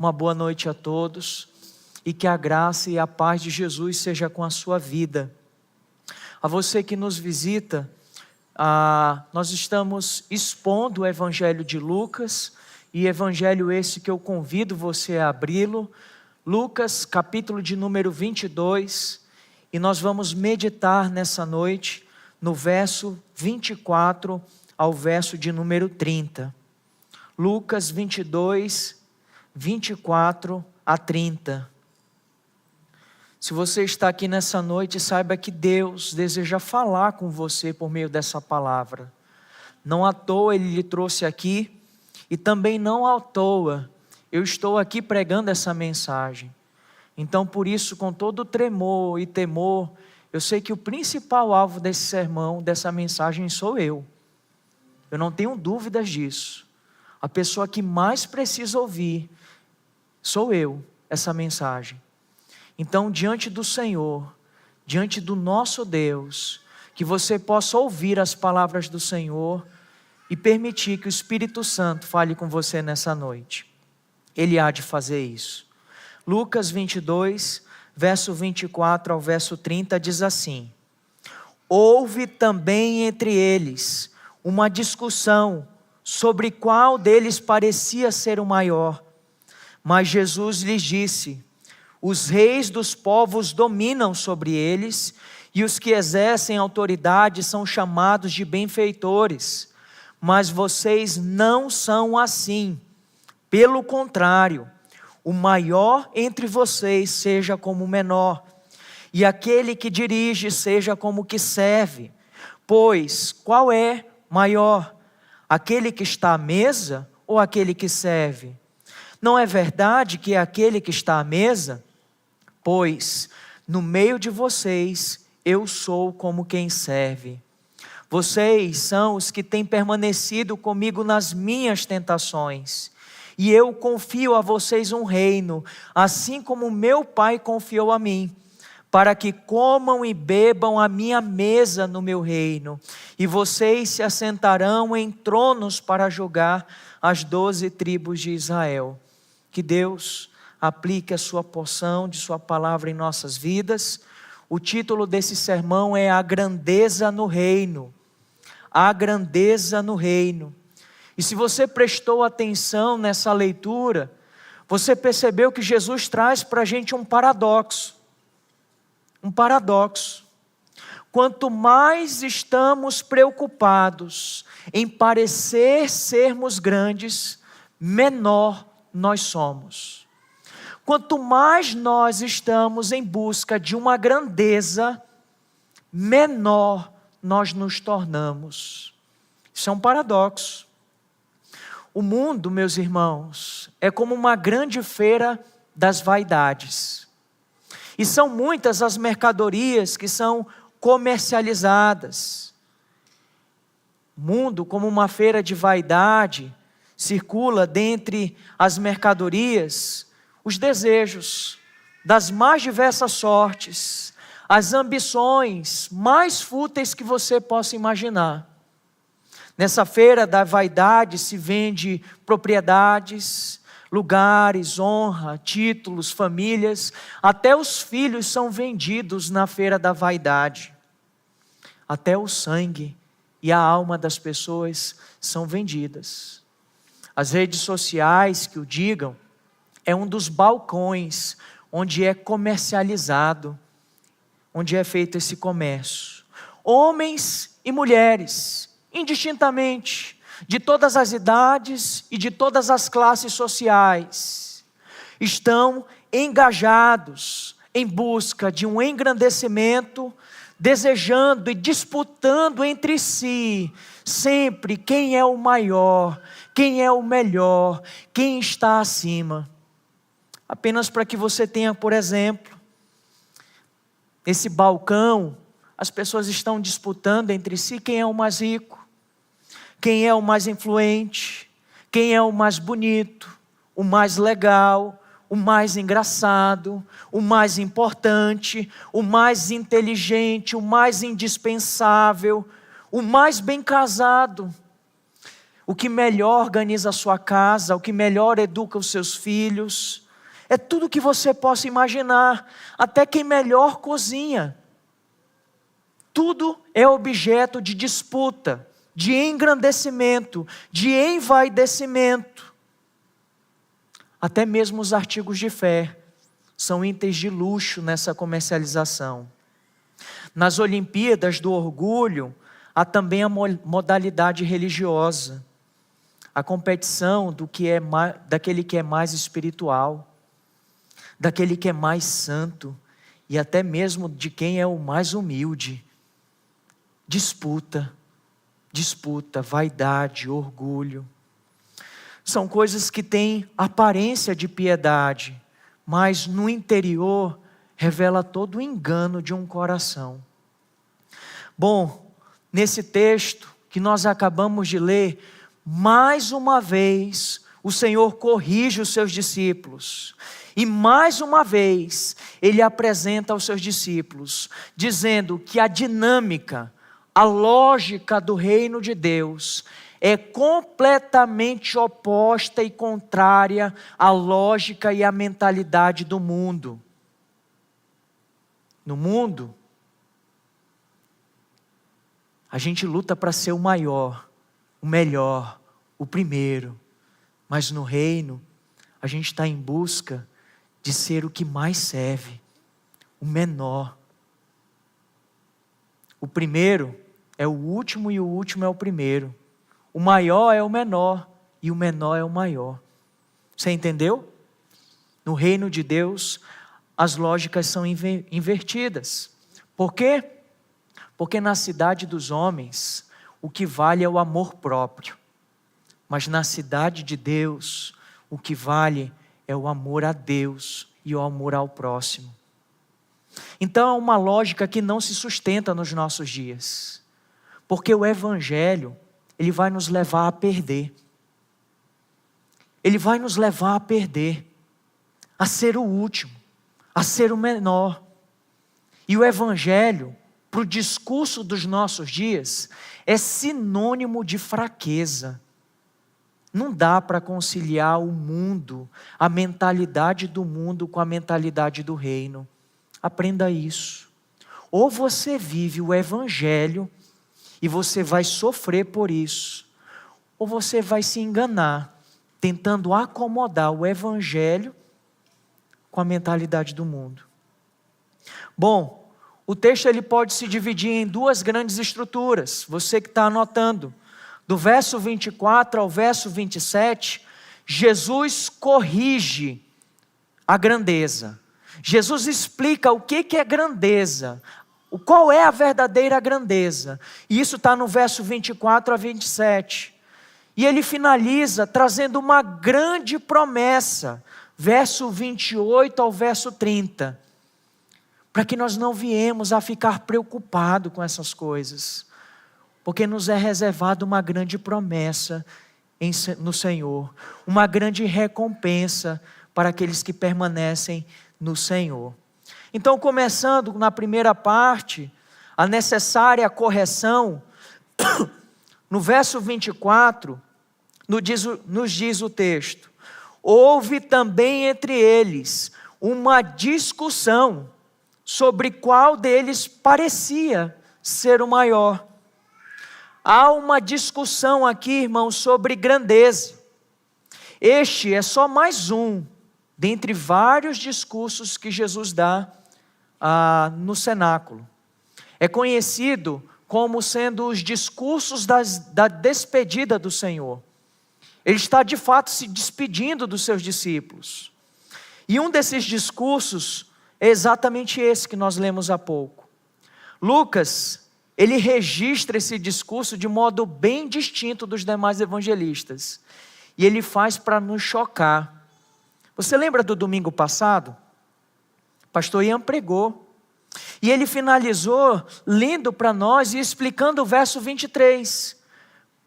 uma boa noite a todos e que a graça e a paz de Jesus seja com a sua vida. A você que nos visita, nós estamos expondo o Evangelho de Lucas, e Evangelho esse que eu convido você a abri-lo, Lucas capítulo de número 22, e nós vamos meditar nessa noite no verso 24 ao verso de número 30. Lucas 22, 24 a 30. Se você está aqui nessa noite, saiba que Deus deseja falar com você por meio dessa palavra. Não à toa Ele lhe trouxe aqui, e também não à toa eu estou aqui pregando essa mensagem. Então, por isso, com todo tremor e temor, eu sei que o principal alvo desse sermão, dessa mensagem, sou eu. Eu não tenho dúvidas disso. A pessoa que mais precisa ouvir sou eu, essa mensagem. Então, diante do Senhor, diante do nosso Deus, que você possa ouvir as palavras do Senhor e permitir que o Espírito Santo fale com você nessa noite. Ele há de fazer isso. Lucas 22, verso 24 ao verso 30 diz assim: houve também entre eles uma discussão sobre qual deles parecia ser o maior. Mas Jesus lhes disse: os reis dos povos dominam sobre eles, e os que exercem autoridade são chamados de benfeitores. Mas vocês não são assim. Pelo contrário, o maior entre vocês seja como o menor, e aquele que dirige seja como o que serve. Pois qual é maior, aquele que está à mesa ou aquele que serve? Não é verdade que é aquele que está à mesa? Pois no meio de vocês eu sou como quem serve. Vocês são os que têm permanecido comigo nas minhas tentações, e eu confio a vocês um reino, assim como meu Pai confiou a mim, para que comam e bebam a minha mesa no meu reino, e vocês se assentarão em tronos para julgar as 12 tribos de Israel. Que Deus aplique a sua porção de sua palavra em nossas vidas. O título desse sermão é A Grandeza no Reino. A grandeza no reino. E se você prestou atenção nessa leitura, você percebeu que Jesus traz para a gente um paradoxo. Um paradoxo. Quanto mais estamos preocupados em parecer sermos grandes, menor nós somos. Quanto mais nós estamos em busca de uma grandeza, menor nós nos tornamos. Isso é um paradoxo. O mundo, meus irmãos, é como uma grande feira das vaidades. E são muitas as mercadorias que são comercializadas. O mundo, como uma feira de vaidade, circula dentre as mercadorias os desejos das mais diversas sortes, as ambições mais fúteis que você possa imaginar. Nessa feira da vaidade se vende propriedades, lugares, honra, títulos, famílias, até os filhos são vendidos na feira da vaidade. Até o sangue e a alma das pessoas são vendidas. As redes sociais, que o digam, é um dos balcões onde é comercializado, onde é feito esse comércio. Homens e mulheres, indistintamente, de todas as idades e de todas as classes sociais, estão engajados em busca de um engrandecimento, desejando e disputando entre si, sempre quem é o maior, quem é o melhor, quem está acima. Apenas para que você tenha, por exemplo, esse balcão, as pessoas estão disputando entre si quem é o mais rico, quem é o mais influente, quem é o mais bonito, o mais legal, o mais engraçado, o mais importante, o mais inteligente, o mais indispensável, o mais bem casado. o que melhor organiza a sua casa, o que melhor educa os seus filhos. É tudo que você possa imaginar, até quem melhor cozinha. Tudo é objeto de disputa, de engrandecimento, de envaidecimento. Até mesmo os artigos de fé são itens de luxo nessa comercialização. Nas Olimpíadas do Orgulho, há também a modalidade religiosa, a competição daquele que é mais espiritual, daquele que é mais santo e até mesmo de quem é o mais humilde. Disputa, vaidade, orgulho. São coisas que têm aparência de piedade, mas no interior revela todo o engano de um coração. Bom, nesse texto que nós acabamos de ler, mais uma vez o Senhor corrige os seus discípulos. E mais uma vez Ele apresenta aos seus discípulos, dizendo que a dinâmica, a lógica do reino de Deus é completamente oposta e contrária à lógica e à mentalidade do mundo. No mundo, a gente luta para ser o maior, o melhor, o primeiro. Mas no reino, a gente está em busca de ser o que mais serve, o menor. O primeiro é o último e o último é o primeiro. O maior é o menor e o menor é o maior. Você entendeu? No reino de Deus, as lógicas são invertidas. Por quê? Porque na cidade dos homens, o que vale é o amor próprio. Mas na cidade de Deus, o que vale é o amor a Deus e o amor ao próximo. Então é uma lógica que não se sustenta nos nossos dias. Porque o Evangelho, ele vai nos levar a perder. Ele vai nos levar a perder, a ser o último, a ser o menor. E o Evangelho, para o discurso dos nossos dias, é sinônimo de fraqueza. Não dá para conciliar o mundo, a mentalidade do mundo com a mentalidade do reino. Aprenda isso. Ou você vive o Evangelho e você vai sofrer por isso, ou você vai se enganar, tentando acomodar o Evangelho com a mentalidade do mundo. Bom, o texto ele pode se dividir em duas grandes estruturas. Você que está anotando, do verso 24 ao verso 27, Jesus corrige a grandeza. Jesus explica o que é grandeza, qual é a verdadeira grandeza. E isso está no verso 24 a 27. E ele finaliza trazendo uma grande promessa, verso 28 ao verso 30. Para que nós não viemos a ficar preocupados com essas coisas. Porque nos é reservada uma grande promessa no Senhor. Uma grande recompensa para aqueles que permanecem no Senhor. Então, começando na primeira parte, a necessária correção, no verso 24, nos diz o texto: houve também entre eles uma discussão sobre qual deles parecia ser o maior. Há uma discussão aqui, irmãos, sobre grandeza. Este é só mais um dentre vários discursos que Jesus dá no cenáculo. É conhecido como sendo os discursos da despedida do Senhor. Ele está de fato se despedindo dos seus discípulos. E um desses discursos é exatamente esse que nós lemos há pouco. Lucas, ele registra esse discurso de modo bem distinto dos demais evangelistas. E ele faz para nos chocar. Você lembra do domingo passado? O pastor Ian pregou. E ele finalizou lendo para nós e explicando o verso 23.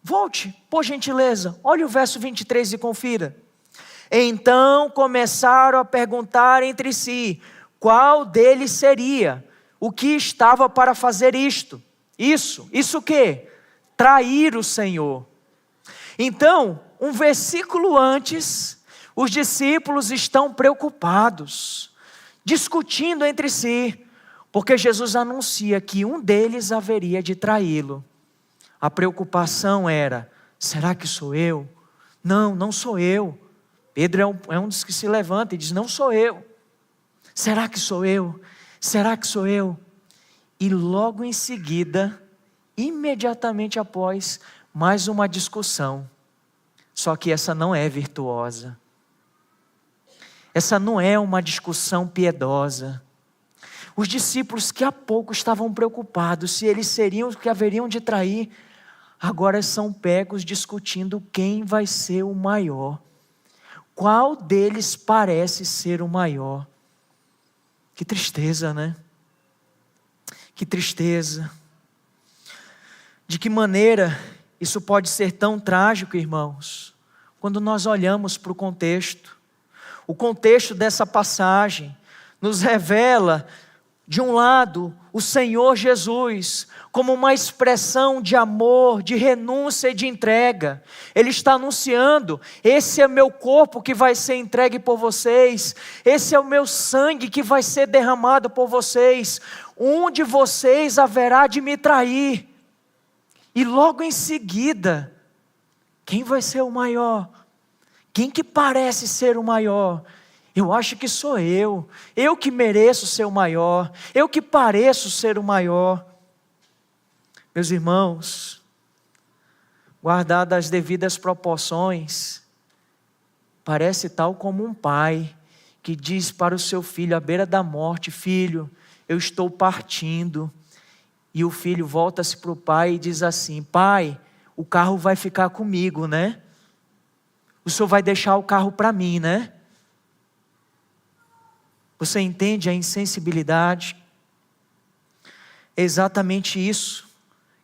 Volte, por gentileza, olhe o verso 23 e confira. Então começaram a perguntar entre si, qual deles seria o que estava para fazer isto? Isso o quê? Trair o Senhor. Então, um versículo antes, os discípulos estão preocupados, discutindo entre si, porque Jesus anuncia que um deles haveria de traí-lo. A preocupação era: será que sou eu? Não, não sou eu. Pedro é um dos que se levanta e diz: não sou eu. Será que sou eu? Será que sou eu? E logo em seguida, imediatamente após, mais uma discussão. Só que essa não é virtuosa. Essa não é uma discussão piedosa. Os discípulos que há pouco estavam preocupados se eles seriam os que haveriam de trair, agora são pegos discutindo quem vai ser o maior. Qual deles parece ser o maior? Que tristeza, né? Que tristeza. De que maneira isso pode ser tão trágico, irmãos? Quando nós olhamos para o contexto. O contexto dessa passagem nos revela, de um lado, o Senhor Jesus, como uma expressão de amor, de renúncia e de entrega. Ele está anunciando: esse é meu corpo que vai ser entregue por vocês, esse é o meu sangue que vai ser derramado por vocês, um de vocês haverá de me trair. E logo em seguida, quem vai ser o maior? Quem que parece ser o maior? Eu acho que sou eu que mereço ser o maior, eu que pareço ser o maior. Meus irmãos, guardadas as devidas proporções, parece tal como um pai que diz para o seu filho à beira da morte: filho, eu estou partindo. E o filho volta-se para o pai e diz assim: pai, o carro vai ficar comigo, né? O senhor vai deixar o carro para mim, né? Você entende a insensibilidade? É exatamente isso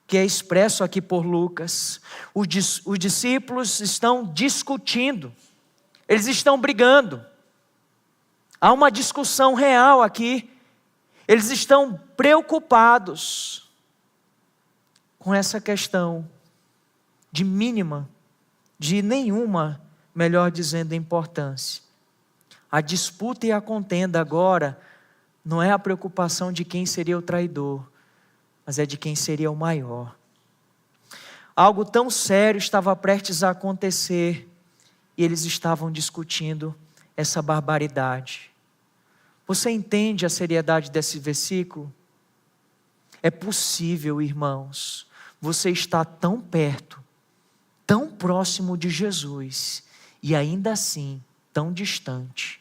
que é expresso aqui por Lucas. Os discípulos estão discutindo, eles estão brigando. Há uma discussão real aqui. Eles estão preocupados com essa questão de nenhuma, melhor dizendo, importância. A disputa e a contenda agora não é a preocupação de quem seria o traidor, mas é de quem seria o maior. Algo tão sério estava prestes a acontecer e eles estavam discutindo essa barbaridade. Você entende a seriedade desse versículo? É possível, irmãos, você está tão perto, tão próximo de Jesus e ainda assim tão distante.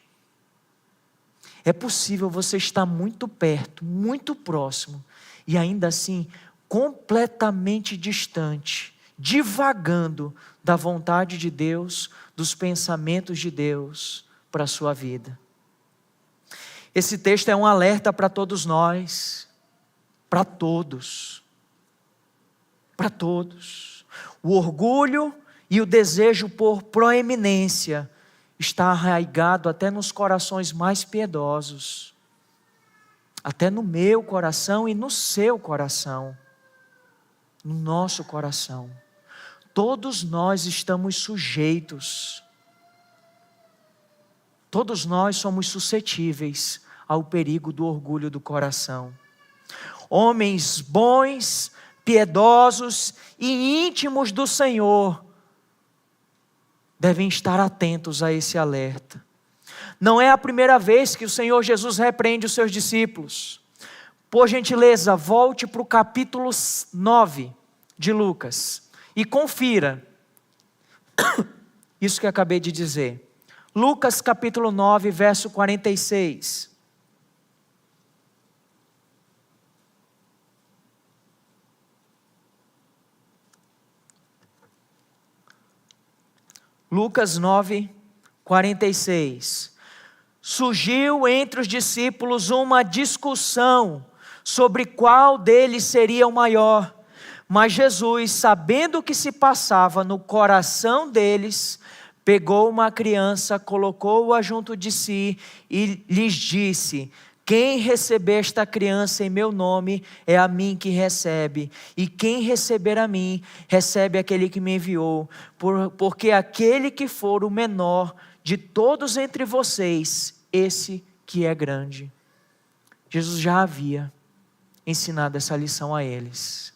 É possível você estar muito perto, muito próximo e ainda assim completamente distante, divagando da vontade de Deus, dos pensamentos de Deus para a sua vida. Esse texto é um alerta para todos nós, para todos. O orgulho e o desejo por proeminência está arraigado até nos corações mais piedosos, até no meu coração e no seu coração, no nosso coração. Todos nós estamos sujeitos, todos nós somos suscetíveis ao perigo do orgulho do coração. Homens bons, piedosos e íntimos do Senhor devem estar atentos a esse alerta. Não é a primeira vez que o Senhor Jesus repreende os seus discípulos. Por gentileza, volte para o capítulo 9 de Lucas e confira isso que eu acabei de dizer. Lucas capítulo 9, verso 46. Lucas 9, 46. Surgiu entre os discípulos uma discussão sobre qual deles seria o maior. Mas Jesus, sabendo o que se passava no coração deles, pegou uma criança, colocou-a junto de si e lhes disse: Quem receber esta criança em meu nome, é a mim que recebe. E quem receber a mim, recebe aquele que me enviou. Porque aquele que for o menor de todos entre vocês, esse que é grande. Jesus já havia ensinado essa lição a eles.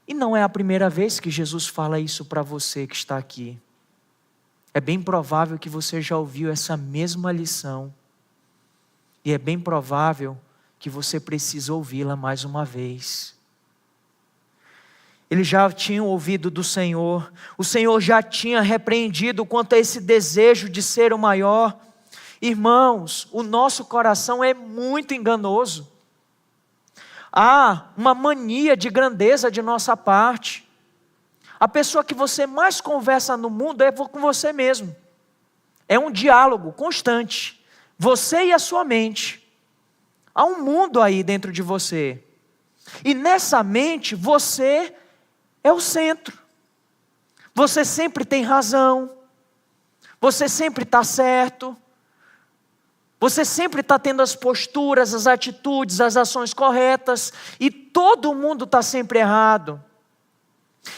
E não é a primeira vez que Jesus fala isso para você que está aqui. É bem provável que você já ouviu essa mesma lição. E é bem provável que você precisa ouvi-la mais uma vez. Eles já tinham ouvido do Senhor. O Senhor já tinha repreendido quanto a esse desejo de ser o maior. Irmãos, o nosso coração é muito enganoso. Há uma mania de grandeza de nossa parte. A pessoa que você mais conversa no mundo é com você mesmo. É um diálogo constante. Você e a sua mente. Há um mundo aí dentro de você. E nessa mente, você é o centro. Você sempre tem razão. Você sempre está certo. Você sempre está tendo as posturas, as atitudes, as ações corretas. E todo mundo está sempre errado.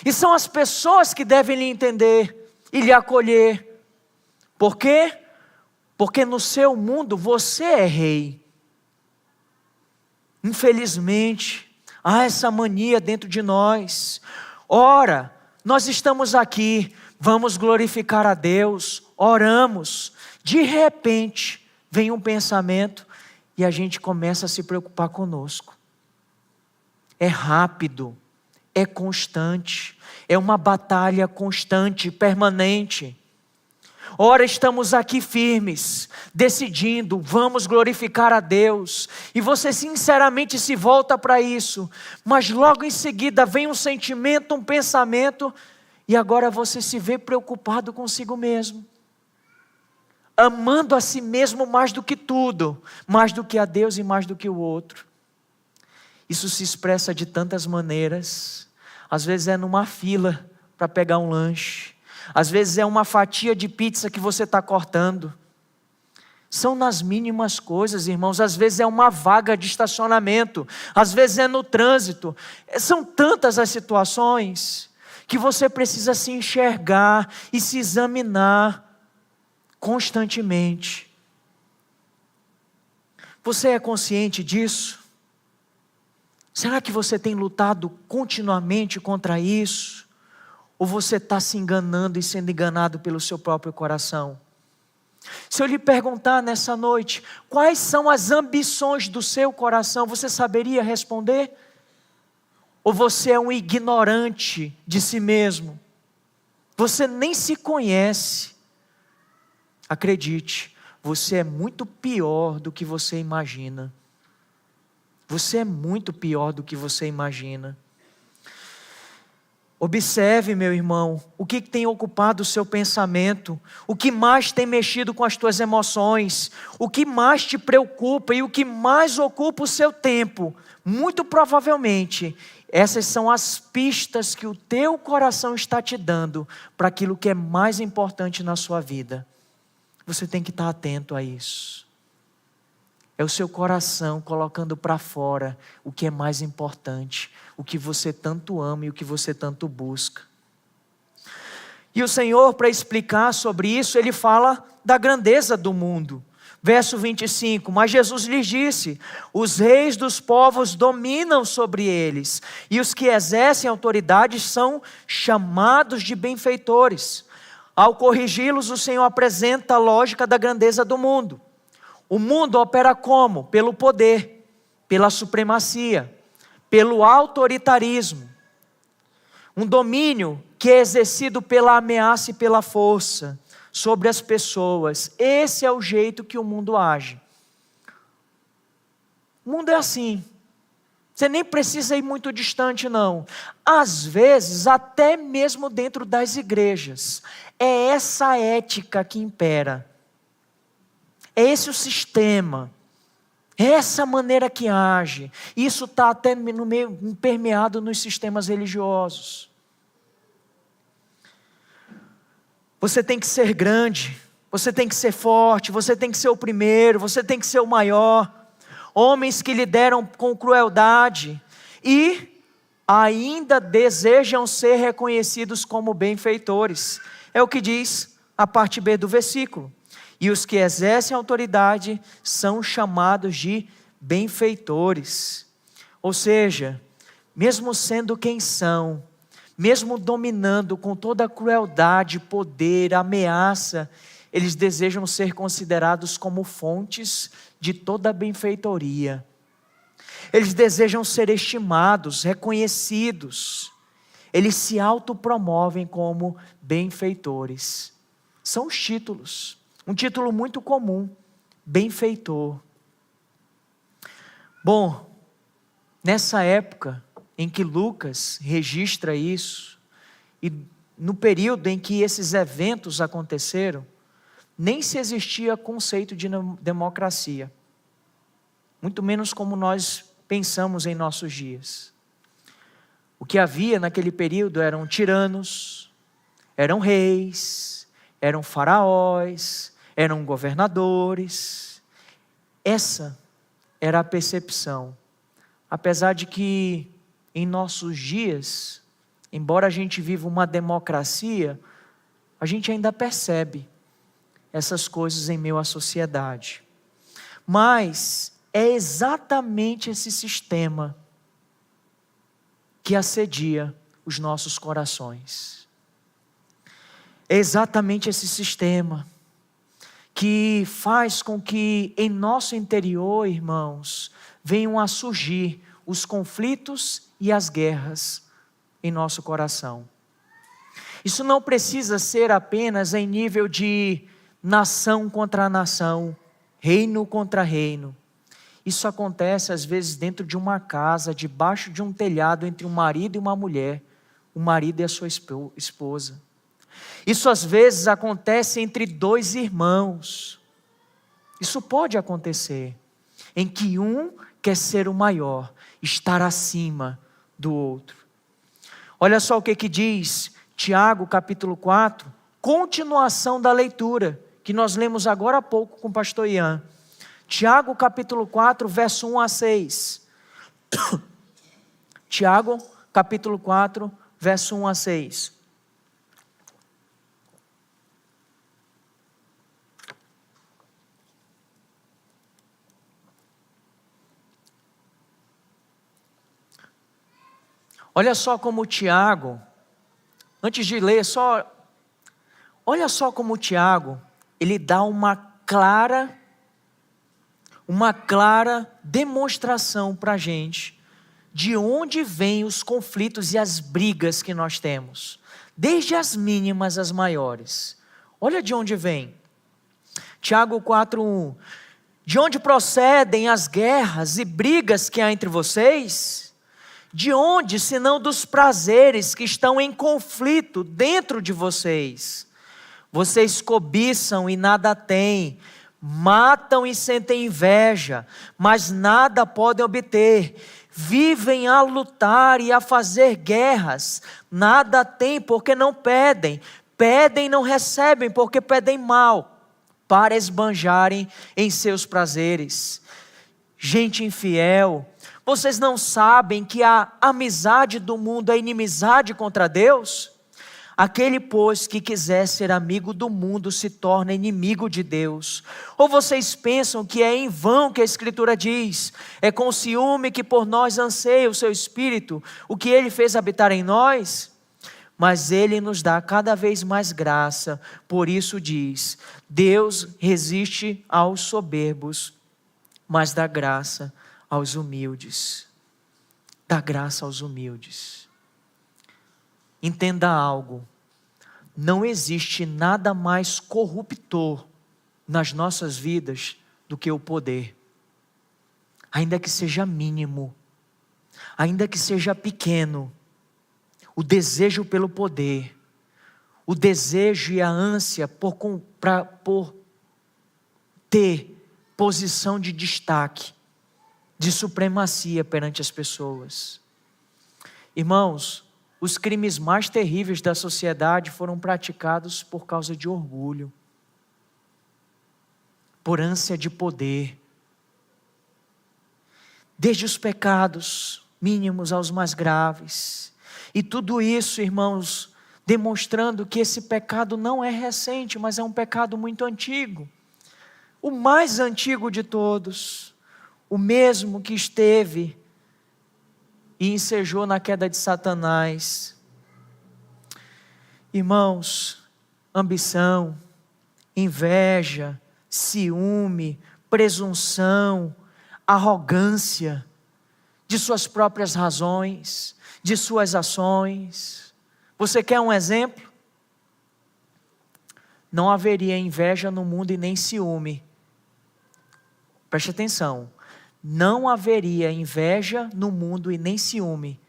E são as pessoas que devem lhe entender e lhe acolher. Por quê? Porque no seu mundo você é rei. Infelizmente, há essa mania dentro de nós. Ora, nós estamos aqui, vamos glorificar a Deus, oramos. De repente, vem um pensamento e a gente começa a se preocupar conosco. É rápido, é constante, é uma batalha constante, permanente. Ora, estamos aqui firmes, decidindo, vamos glorificar a Deus. E você sinceramente se volta para isso. Mas logo em seguida vem um sentimento, um pensamento. E agora você se vê preocupado consigo mesmo. Amando a si mesmo mais do que tudo. Mais do que a Deus e mais do que o outro. Isso se expressa de tantas maneiras. Às vezes é numa fila para pegar um lanche. Às vezes é uma fatia de pizza que você está cortando. São nas mínimas coisas, irmãos. Às vezes é uma vaga de estacionamento. Às vezes é no trânsito. São tantas as situações que você precisa se enxergar e se examinar constantemente. Você é consciente disso? Será que você tem lutado continuamente contra isso? Ou você está se enganando e sendo enganado pelo seu próprio coração? Se eu lhe perguntar nessa noite, quais são as ambições do seu coração, você saberia responder? Ou você é um ignorante de si mesmo? Você nem se conhece. Acredite, você é muito pior do que você imagina. Você é muito pior do que você imagina. Observe, meu irmão, o que tem ocupado o seu pensamento, o que mais tem mexido com as tuas emoções, o que mais te preocupa e o que mais ocupa o seu tempo. Muito provavelmente, essas são as pistas que o teu coração está te dando para aquilo que é mais importante na sua vida. Você tem que estar atento a isso. É o seu coração colocando para fora o que é mais importante, o que você tanto ama e o que você tanto busca. E o Senhor, para explicar sobre isso, Ele fala da grandeza do mundo. Verso 25, mas Jesus lhes disse, os reis dos povos dominam sobre eles, e os que exercem autoridade são chamados de benfeitores. Ao corrigi-los, o Senhor apresenta a lógica da grandeza do mundo. O mundo opera como? Pelo poder, pela supremacia, pelo autoritarismo. Um domínio que é exercido pela ameaça e pela força sobre as pessoas. Esse é o jeito que o mundo age. O mundo é assim. Você nem precisa ir muito distante, não. Às vezes, até mesmo dentro das igrejas. É essa ética que impera. É esse o sistema, é essa maneira que age. Isso está até no meio, permeado nos sistemas religiosos. Você tem que ser grande, Você tem que ser forte, você tem que ser o primeiro, você tem que ser o maior. Homens que lideram com crueldade e ainda desejam ser reconhecidos como benfeitores. É o que diz a parte B do versículo. E os que exercem autoridade são chamados de benfeitores. Ou seja, mesmo sendo quem são, mesmo dominando com toda a crueldade, poder, ameaça, eles desejam ser considerados como fontes de toda a benfeitoria. Eles desejam ser estimados, reconhecidos. Eles se autopromovem como benfeitores. São os títulos. Um título muito comum, benfeitor. Bom, nessa época em que Lucas registra isso, e no período em que esses eventos aconteceram, nem se existia conceito de democracia, muito menos como nós pensamos em nossos dias. O que havia naquele período eram tiranos, eram reis, eram faraós, eram governadores. Essa era a percepção. Apesar de que em nossos dias, embora a gente viva uma democracia, a gente ainda percebe essas coisas em meio à sociedade. Mas é exatamente esse sistema que assedia os nossos corações. É exatamente esse sistema que faz com que em nosso interior, irmãos, venham a surgir os conflitos e as guerras em nosso coração. Isso não precisa ser apenas em nível de nação contra nação, reino contra reino. Isso acontece às vezes dentro de uma casa, debaixo de um telhado, entre um marido e uma mulher, o marido e a sua esposa. Isso às vezes acontece entre dois irmãos. Isso pode acontecer, em que um quer ser o maior, estar acima do outro. Olha só o que diz Tiago capítulo 4, continuação da leitura, que nós lemos agora há pouco com o pastor Ian. Tiago capítulo 4, verso 1 a 6. Tiago capítulo 4, verso 1 a 6. Olha só como Tiago, antes de ler, olha só como Tiago, ele dá uma clara demonstração para a gente de onde vêm os conflitos e as brigas que nós temos, desde as mínimas às maiores. Olha de onde vem. Tiago 4:1. De onde procedem as guerras e brigas que há entre vocês? De onde, senão dos prazeres que estão em conflito dentro de vocês? Vocês cobiçam e nada têm, matam e sentem inveja, mas nada podem obter. Vivem a lutar e a fazer guerras, nada têm porque não pedem. Pedem e não recebem porque pedem mal, para esbanjarem em seus prazeres. Gente infiel, vocês não sabem que a amizade do mundo é inimizade contra Deus? Aquele, pois, que quiser ser amigo do mundo se torna inimigo de Deus. Ou vocês pensam que é em vão que a Escritura diz: é com ciúme que por nós anseia o seu Espírito, o que Ele fez habitar em nós? Mas Ele nos dá cada vez mais graça, por isso diz: Deus resiste aos soberbos, mas dá graça aos humildes. Dá graça aos humildes. Entenda algo, não existe nada mais corruptor nas nossas vidas do que o poder. Ainda que seja mínimo, ainda que seja pequeno, o desejo pelo poder, o desejo e a ânsia por ter posição de destaque, de supremacia perante as pessoas. Irmãos, os crimes mais terríveis da sociedade foram praticados por causa de orgulho. por ânsia de poder. Desde os pecados mínimos aos mais graves. E tudo isso, irmãos, demonstrando que esse pecado não é recente, mas é um pecado muito antigo. O mais antigo de todos, o mesmo que esteve e ensejou na queda de Satanás. Irmãos, ambição, inveja, ciúme, presunção, arrogância de suas próprias razões, de suas ações. Você quer um exemplo? Não haveria inveja no mundo e nem ciúme. Preste atenção. Não haveria inveja no mundo e nem ciúme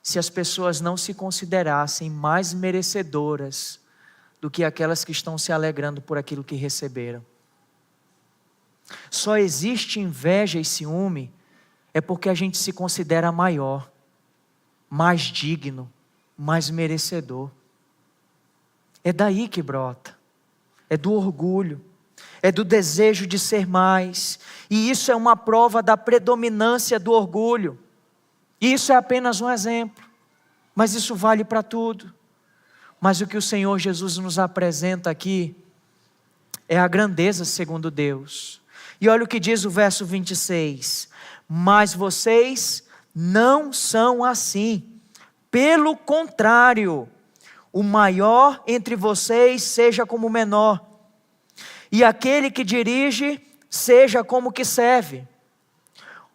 se as pessoas não se considerassem mais merecedoras do que aquelas que estão se alegrando por aquilo que receberam. Só existe inveja e ciúme é porque a gente se considera maior, mais digno, mais merecedor. É daí que brota, é do orgulho, é do desejo de ser mais, e isso é uma prova da predominância do orgulho. E isso é apenas um exemplo, mas isso vale para tudo. Mas o que o Senhor Jesus nos apresenta aqui é a grandeza segundo Deus. E olha o que diz o verso 26: mas vocês não são assim, pelo contrário, o maior entre vocês seja como o menor, e aquele que dirige seja como o que serve.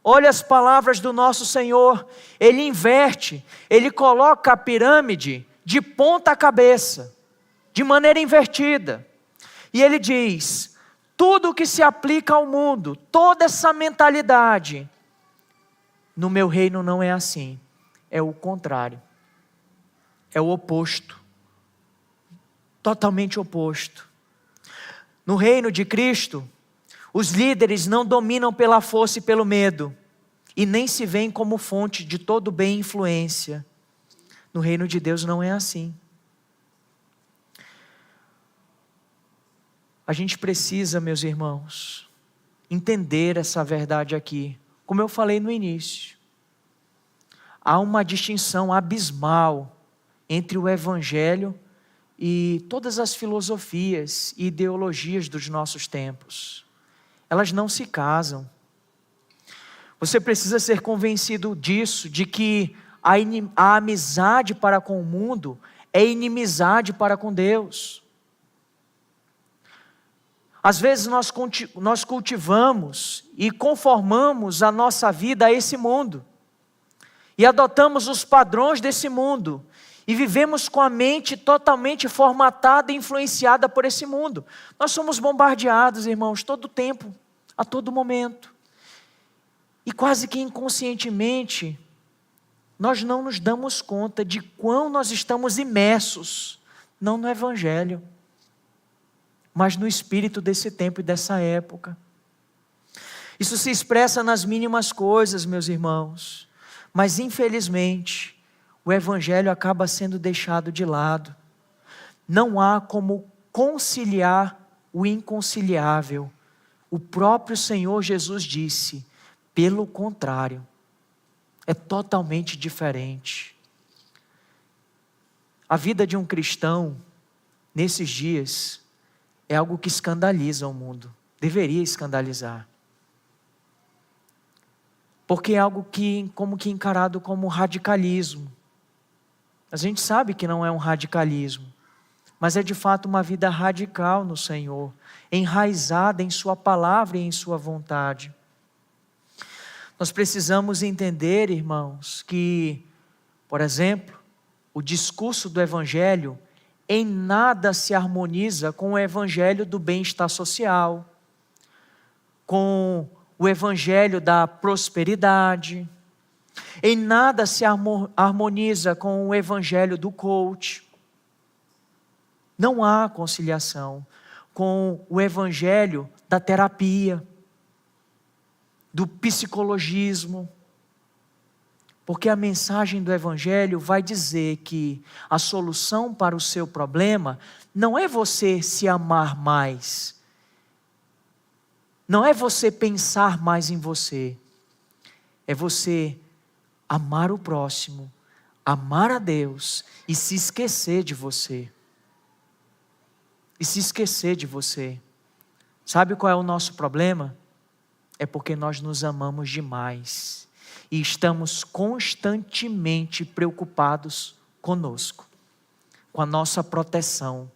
Olha as palavras do nosso Senhor, Ele inverte, Ele coloca a pirâmide de ponta cabeça, de maneira invertida, e Ele diz: tudo que se aplica ao mundo, toda essa mentalidade, no meu reino não é assim, é o contrário, é o oposto, totalmente oposto. No reino de Cristo, os líderes não dominam pela força e pelo medo, e nem se veem como fonte de todo bem e influência. No reino de Deus não é assim. A gente precisa, meus irmãos, entender essa verdade aqui. Como eu falei no início, há uma distinção abismal entre o Evangelho e todas as filosofias e ideologias dos nossos tempos. Elas não se casam. Você precisa ser convencido disso, de que a amizade para com o mundo é inimizade para com Deus. Às vezes nós cultivamos e conformamos a nossa vida a esse mundo, e adotamos os padrões desse mundo, e vivemos com a mente totalmente formatada e influenciada por esse mundo. Nós somos bombardeados, irmãos, todo o tempo, a todo momento. E quase que inconscientemente, nós não nos damos conta de quão nós estamos imersos, não no Evangelho, mas no espírito desse tempo e dessa época. Isso se expressa nas mínimas coisas, meus irmãos, mas infelizmente, o Evangelho acaba sendo deixado de lado. Não há como conciliar o inconciliável. O próprio Senhor Jesus disse: pelo contrário, é totalmente diferente. A vida de um cristão, nesses dias, é algo que escandaliza o mundo. Deveria escandalizar. Porque é algo que encarado como radicalismo. A gente sabe que não é um radicalismo, mas é de fato uma vida radical no Senhor, enraizada em sua palavra e em sua vontade. Nós precisamos entender, irmãos, que, por exemplo, o discurso do Evangelho em nada se harmoniza com o Evangelho do bem-estar social, com o Evangelho da prosperidade. Em nada se harmoniza com o Evangelho do coach. Não há conciliação com o Evangelho da terapia, do psicologismo. Porque a mensagem do Evangelho vai dizer que a solução para o seu problema não é você se amar mais, não é você pensar mais em você, é você amar o próximo, amar a Deus e se esquecer de você. E se esquecer de você. Sabe qual é o nosso problema? É porque nós nos amamos demais e estamos constantemente preocupados conosco, com a nossa proteção,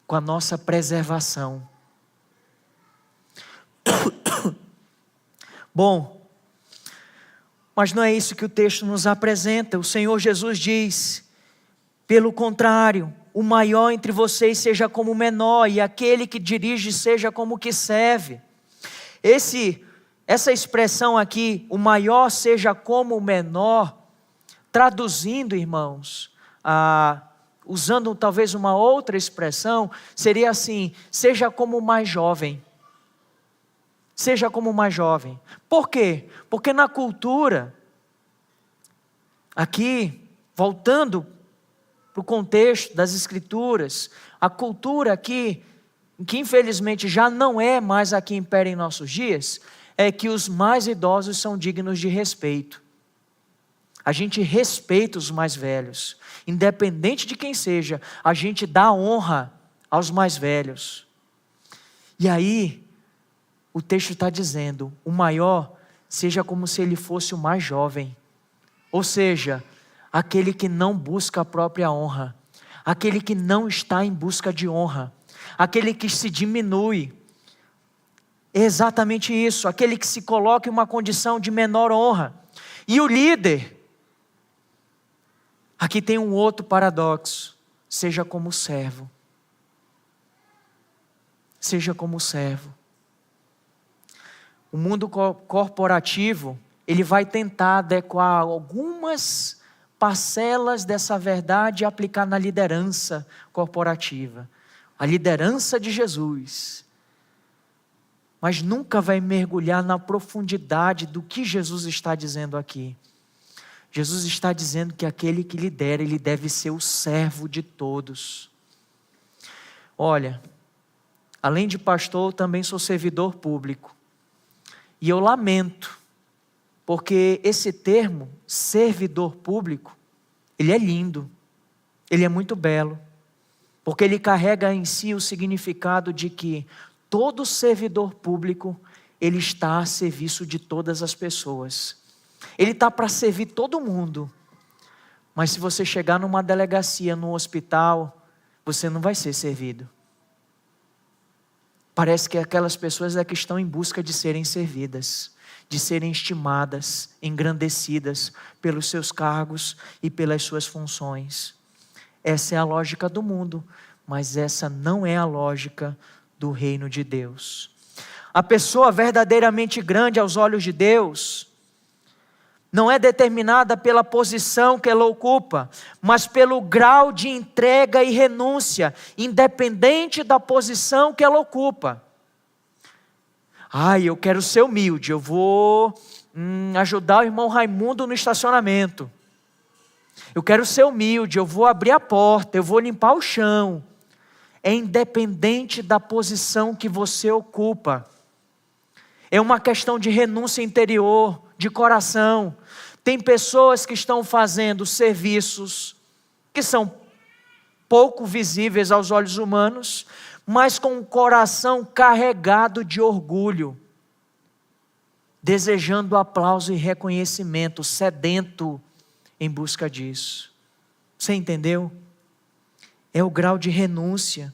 com a nossa preservação. Bom, mas não é isso que o texto nos apresenta. O Senhor Jesus diz: pelo contrário, o maior entre vocês seja como o menor, e aquele que dirige seja como o que serve. Essa expressão aqui, o maior seja como o menor, traduzindo, irmãos, usando talvez uma outra expressão, seria assim: seja como o mais jovem. Seja como o mais jovem. Por quê? Porque na cultura, aqui, voltando para o contexto das Escrituras, a cultura aqui, que infelizmente já não é mais a que impera em nossos dias, é que os mais idosos são dignos de respeito. A gente respeita os mais velhos, independente de quem seja, a gente dá honra aos mais velhos. E aí, o texto está dizendo: o maior seja como se ele fosse o mais jovem, ou seja, aquele que não busca a própria honra, aquele que não está em busca de honra, aquele que se diminui. É exatamente isso, aquele que se coloca em uma condição de menor honra. E o líder, aqui tem um outro paradoxo: seja como o servo. Seja como o servo. O mundo corporativo, ele vai tentar adequar algumas parcelas dessa verdade e aplicar na liderança corporativa. A liderança de Jesus. Mas nunca vai mergulhar na profundidade do que Jesus está dizendo aqui. Jesus está dizendo que aquele que lidera, ele deve ser o servo de todos. Olha, além de pastor, eu também sou servidor público. E eu lamento, porque esse termo, servidor público, ele é lindo, ele é muito belo, porque ele carrega em si o significado de que todo servidor público, ele está a serviço de todas as pessoas. Ele está para servir todo mundo. Mas se você chegar numa delegacia, num hospital, você não vai ser servido. Parece que aquelas pessoas é que estão em busca de serem servidas, de serem estimadas, engrandecidas pelos seus cargos e pelas suas funções. Essa é a lógica do mundo, mas essa não é a lógica do reino de Deus. A pessoa verdadeiramente grande aos olhos de Deus não é determinada pela posição que ela ocupa, mas pelo grau de entrega e renúncia, independente da posição que ela ocupa. Eu quero ser humilde, eu vou ajudar o irmão Raimundo no estacionamento. Eu quero ser humilde, eu vou abrir a porta, eu vou limpar o chão. É independente da posição que você ocupa. É uma questão de renúncia interior, de coração. Tem pessoas que estão fazendo serviços que são pouco visíveis aos olhos humanos, mas com o coração carregado de orgulho, desejando aplauso e reconhecimento, sedento em busca disso. Você entendeu? É o grau de renúncia,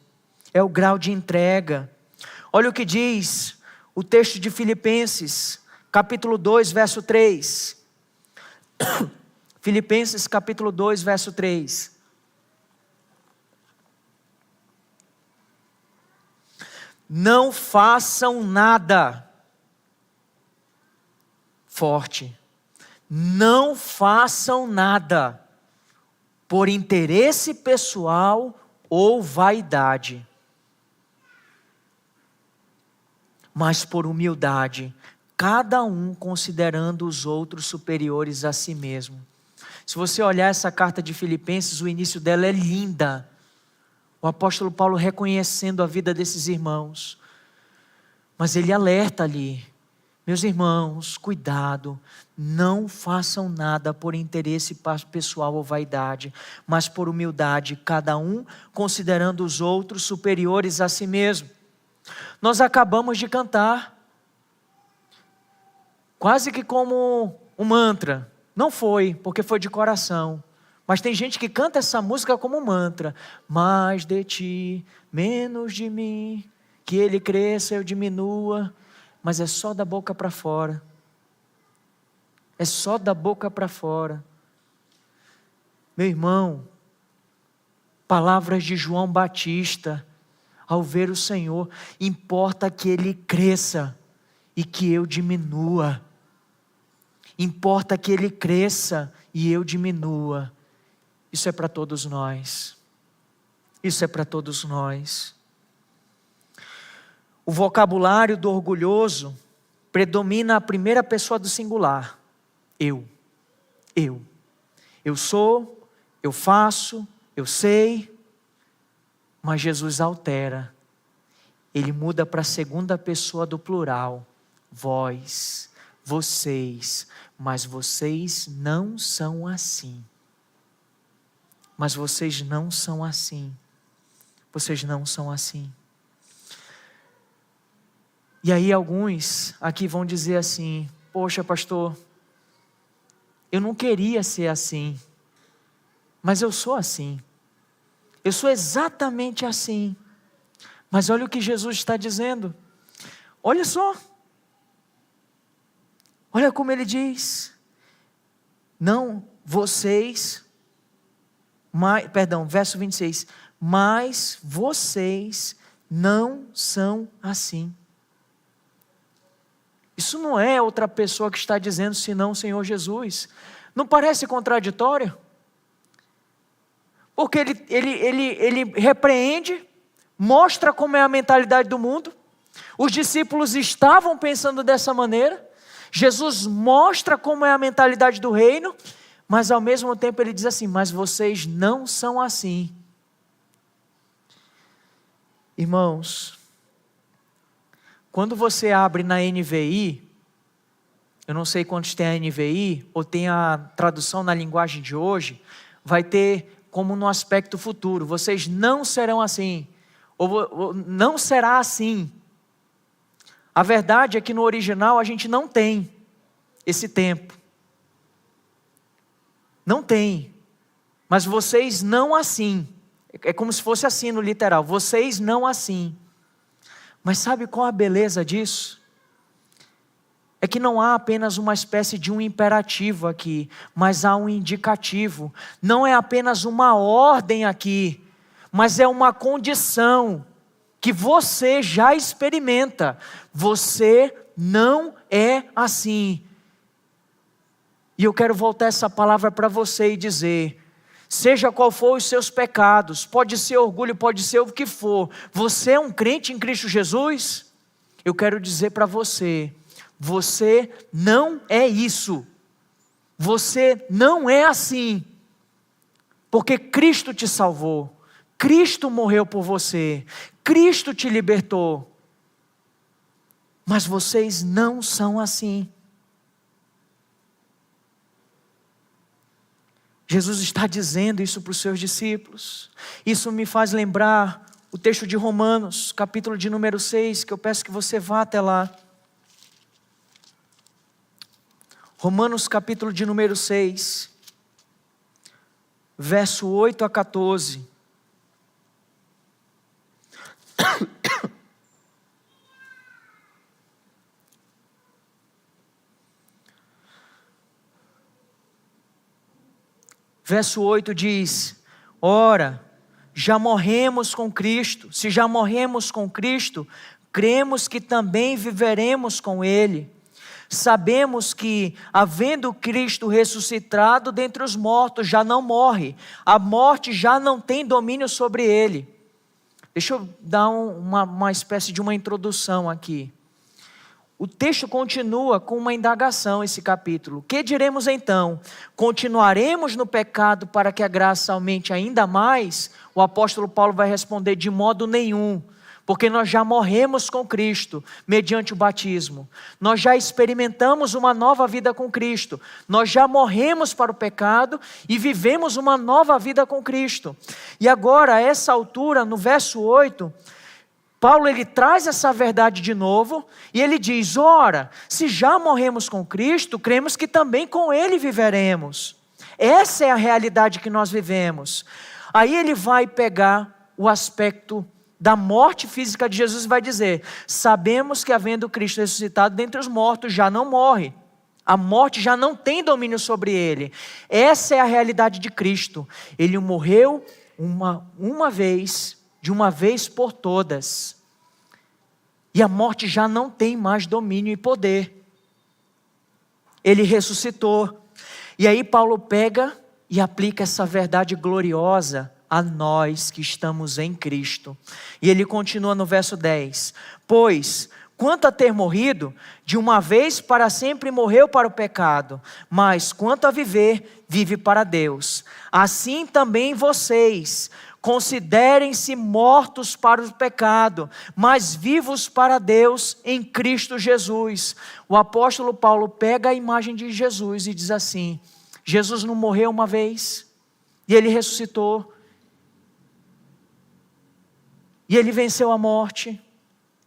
é o grau de entrega. Olha o que diz o texto de Filipenses, capítulo 2, verso 3. Filipenses capítulo 2, verso 3. Não façam nada, forte, não façam nada por interesse pessoal ou vaidade, mas por humildade, cada um considerando os outros superiores a si mesmo. Se você olhar essa carta de Filipenses, o início dela é linda. O apóstolo Paulo reconhecendo a vida desses irmãos. Mas ele alerta ali: meus irmãos, cuidado, não façam nada por interesse pessoal ou vaidade, mas por humildade, cada um considerando os outros superiores a si mesmo. Nós acabamos de cantar, quase que como um mantra. Não foi, porque foi de coração. Mas tem gente que canta essa música como um mantra. Mais de ti, menos de mim, que ele cresça, eu diminua. Mas é só da boca para fora. É só da boca para fora. Meu irmão, palavras de João Batista, ao ver o Senhor: importa que ele cresça e que eu diminua. Importa que ele cresça e eu diminua. Isso é para todos nós. Isso é para todos nós. O vocabulário do orgulhoso predomina a primeira pessoa do singular. Eu. Eu sou, eu faço, eu sei. Mas Jesus altera. Ele muda para a segunda pessoa do plural. Vós, vocês, mas vocês não são assim. Mas vocês não são assim. Vocês não são assim. E aí alguns aqui vão dizer assim: poxa, pastor, eu não queria ser assim, mas eu sou assim. Eu sou exatamente assim. Mas olha o que Jesus está dizendo. Olha só. Olha como ele diz: não, vocês, verso 26, mas vocês não são assim. Isso não é outra pessoa que está dizendo senão o Senhor Jesus. Não parece contraditório? Porque ele repreende, mostra como é a mentalidade do mundo. Os discípulos estavam pensando dessa maneira. Jesus mostra como é a mentalidade do reino, mas ao mesmo tempo ele diz assim: mas vocês não são assim. Irmãos, quando você abre na NVI, eu não sei quantos tem a NVI, ou tem a tradução na linguagem de hoje, vai ter como no aspecto futuro: vocês não serão assim, ou não será assim. A verdade é que no original a gente não tem esse tempo. Não tem. Mas vocês não assim. É como se fosse assim no literal. Vocês não assim. Mas sabe qual a beleza disso? É que não há apenas uma espécie de um imperativo aqui, mas há um indicativo. Não é apenas uma ordem aqui, mas é uma condição que você já experimenta. Você não é assim. E eu quero voltar essa palavra para você e dizer: seja qual for os seus pecados, pode ser orgulho, pode ser o que for, você é um crente em Cristo Jesus? Eu quero dizer para você: você não é isso. Você não é assim. Porque Cristo te salvou. Cristo morreu por você. Cristo te libertou. Mas vocês não são assim. Jesus está dizendo isso para os seus discípulos. Isso me faz lembrar o texto de Romanos, capítulo de número 6, que eu peço que você vá até lá. Romanos capítulo de número 6, verso 8 a 14. Verso 8 diz: ora, já morremos com Cristo. Se já morremos com Cristo, cremos que também viveremos com Ele. Sabemos que, havendo Cristo ressuscitado dentre os mortos, já não morre. A morte já não tem domínio sobre Ele. Deixa eu dar uma espécie de uma introdução aqui. O texto continua com uma indagação, esse capítulo. Que diremos então? Continuaremos no pecado para que a graça aumente ainda mais? O apóstolo Paulo vai responder: de modo nenhum. porque nós já morremos com Cristo mediante o batismo. Nós já experimentamos uma nova vida com Cristo. Nós já morremos para o pecado e vivemos uma nova vida com Cristo. E agora, a essa altura, no verso 8, Paulo ele traz essa verdade de novo e ele diz: ora, se já morremos com Cristo, cremos que também com Ele viveremos. Essa é a realidade que nós vivemos. Aí ele vai pegar o aspecto da morte física de Jesus e vai dizer: sabemos que havendo Cristo ressuscitado dentre os mortos, já não morre. A morte já não tem domínio sobre ele. Essa é a realidade de Cristo. Ele morreu uma vez, de uma vez por todas. E a morte já não tem mais domínio e poder. Ele ressuscitou. E aí Paulo pega e aplica essa verdade gloriosa a nós que estamos em Cristo. E ele continua no verso 10. Pois, quanto a ter morrido, de uma vez para sempre morreu para o pecado, mas quanto a viver, vive para Deus. Assim também vocês, considerem-se mortos para o pecado, mas vivos para Deus em Cristo Jesus. O apóstolo Paulo pega a imagem de Jesus e diz assim: Jesus não morreu uma vez, e Ele ressuscitou, e Ele venceu a morte.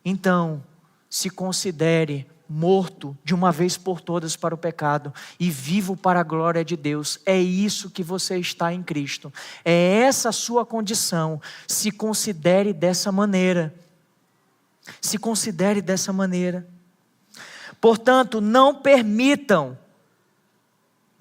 Então, se considere morto de uma vez por todas para o pecado e vivo para a glória de Deus. É isso que você está em Cristo. É essa a sua condição. Se considere dessa maneira. Se considere dessa maneira. Portanto, não permitam.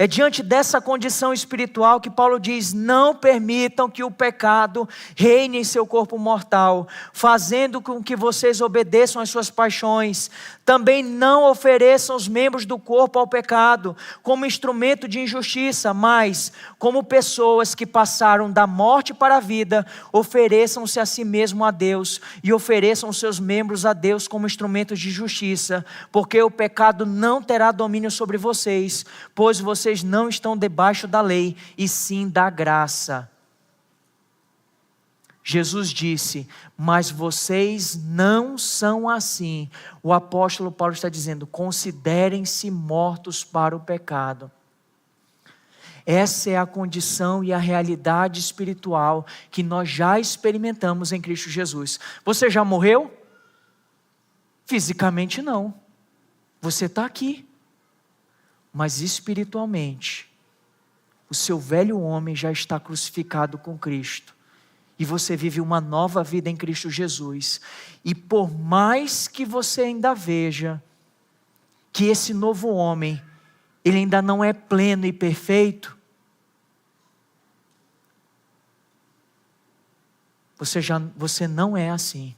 É diante dessa condição espiritual que Paulo diz: não permitam que o pecado reine em seu corpo mortal, fazendo com que vocês obedeçam às suas paixões. Também não ofereçam os membros do corpo ao pecado como instrumento de injustiça, mas como pessoas que passaram da morte para a vida, ofereçam-se a si mesmo a Deus e ofereçam seus membros a Deus como instrumentos de justiça, porque o pecado não terá domínio sobre vocês, pois vocês não estão debaixo da lei, e sim da graça. Jesus disse: mas vocês não são assim. O apóstolo Paulo está dizendo: considerem-se mortos para o pecado. Essa é a condição e a realidade espiritual que nós já experimentamos em Cristo Jesus. Você já morreu? Fisicamente não. Você está aqui. Mas espiritualmente, o seu velho homem já está crucificado com Cristo. E você vive uma nova vida em Cristo Jesus. E por mais que você ainda veja que esse novo homem, ele ainda não é pleno e perfeito, você não é assim.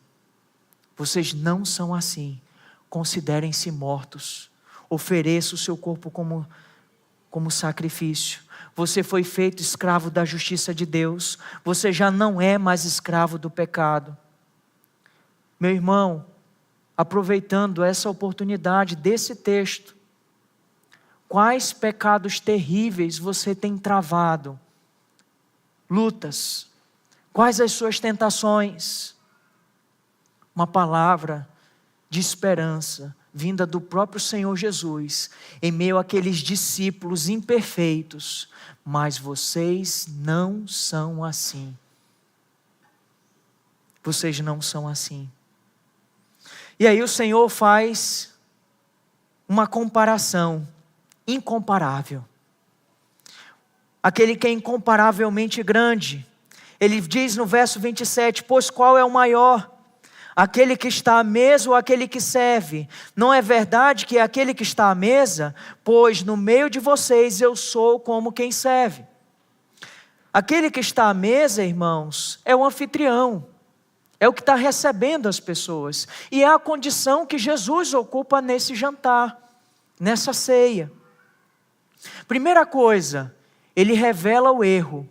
Vocês não são assim. Considerem-se mortos. Ofereça o seu corpo como sacrifício. Você foi feito escravo da justiça de Deus. Você já não é mais escravo do pecado. Meu irmão, aproveitando essa oportunidade desse texto, quais pecados terríveis você tem travado? Lutas. Quais as suas tentações? Uma palavra de esperança vinda do próprio Senhor Jesus, em meio àqueles discípulos imperfeitos. Mas vocês não são assim. Vocês não são assim. E aí o Senhor faz uma comparação incomparável. Aquele que é incomparavelmente grande. Ele diz no verso 27, pois qual é o maior? Aquele que está à mesa ou aquele que serve? Não é verdade que é aquele que está à mesa? Pois no meio de vocês eu sou como quem serve. Aquele que está à mesa, irmãos, é o anfitrião. É o que está recebendo as pessoas. E é a condição que Jesus ocupa nesse jantar, nessa ceia. Primeira coisa, ele revela o erro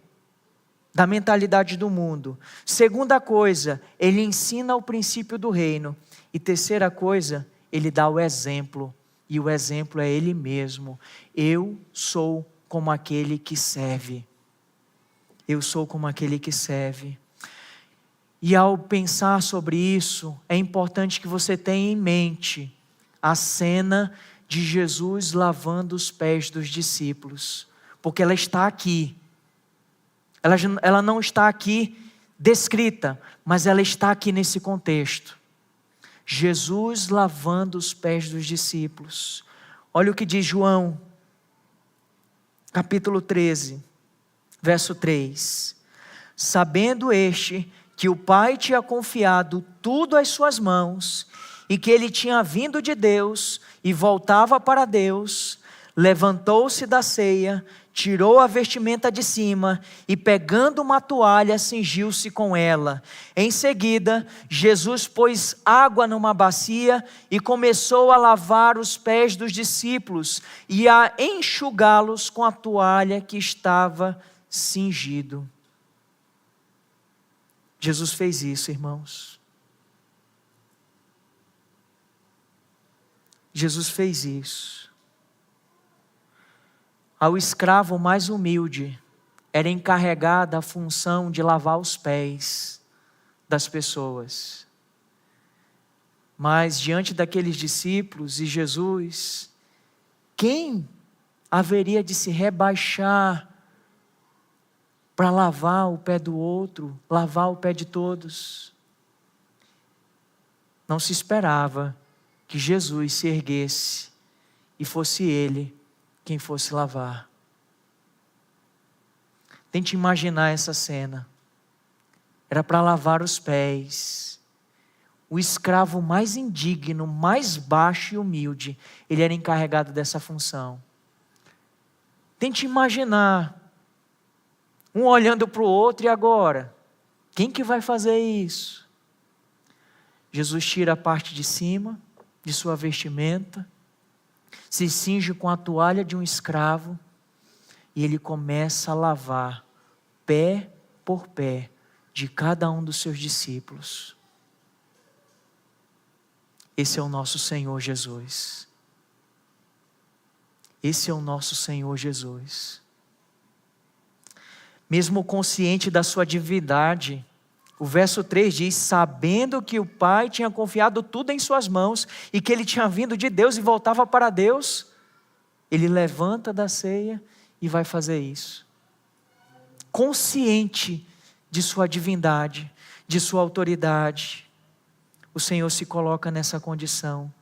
da mentalidade do mundo. Segunda coisa, ele ensina o princípio do reino. E terceira coisa, ele dá o exemplo. E o exemplo é ele mesmo. Eu sou como aquele que serve. Eu sou como aquele que serve. E ao pensar sobre isso, é importante que você tenha em mente a cena de Jesus lavando os pés dos discípulos, porque ela está aqui. Ela não está aqui descrita, mas ela está aqui nesse contexto. Jesus lavando os pés dos discípulos. Olha o que diz João, capítulo 13, verso 3. Sabendo este que o Pai tinha confiado tudo às suas mãos, e que ele tinha vindo de Deus e voltava para Deus, levantou-se da ceia, tirou a vestimenta de cima e, pegando uma toalha, cingiu-se com ela. Em seguida, Jesus pôs água numa bacia e começou a lavar os pés dos discípulos e a enxugá-los com a toalha que estava cingido. Jesus fez isso, irmãos. Jesus fez isso. Ao escravo mais humilde era encarregada a função de lavar os pés das pessoas. Mas diante daqueles discípulos e Jesus, quem haveria de se rebaixar para lavar o pé do outro, lavar o pé de todos? Não se esperava que Jesus se erguesse e fosse ele quem fosse lavar. Tente imaginar essa cena. Era para lavar os pés. O escravo mais indigno, mais baixo e humilde, ele era encarregado dessa função. Tente imaginar um olhando para o outro, e agora? Quem que vai fazer isso? Jesus tira a parte de cima de sua vestimenta, se cinge com a toalha de um escravo, e ele começa a lavar pé por pé de cada um dos seus discípulos. Esse é o nosso Senhor Jesus. Esse é o nosso Senhor Jesus. Mesmo consciente da sua divindade, o verso 3 diz: sabendo que o Pai tinha confiado tudo em suas mãos e que ele tinha vindo de Deus e voltava para Deus, ele levanta da ceia e vai fazer isso. Consciente de sua divindade, de sua autoridade, o Senhor se coloca nessa condição.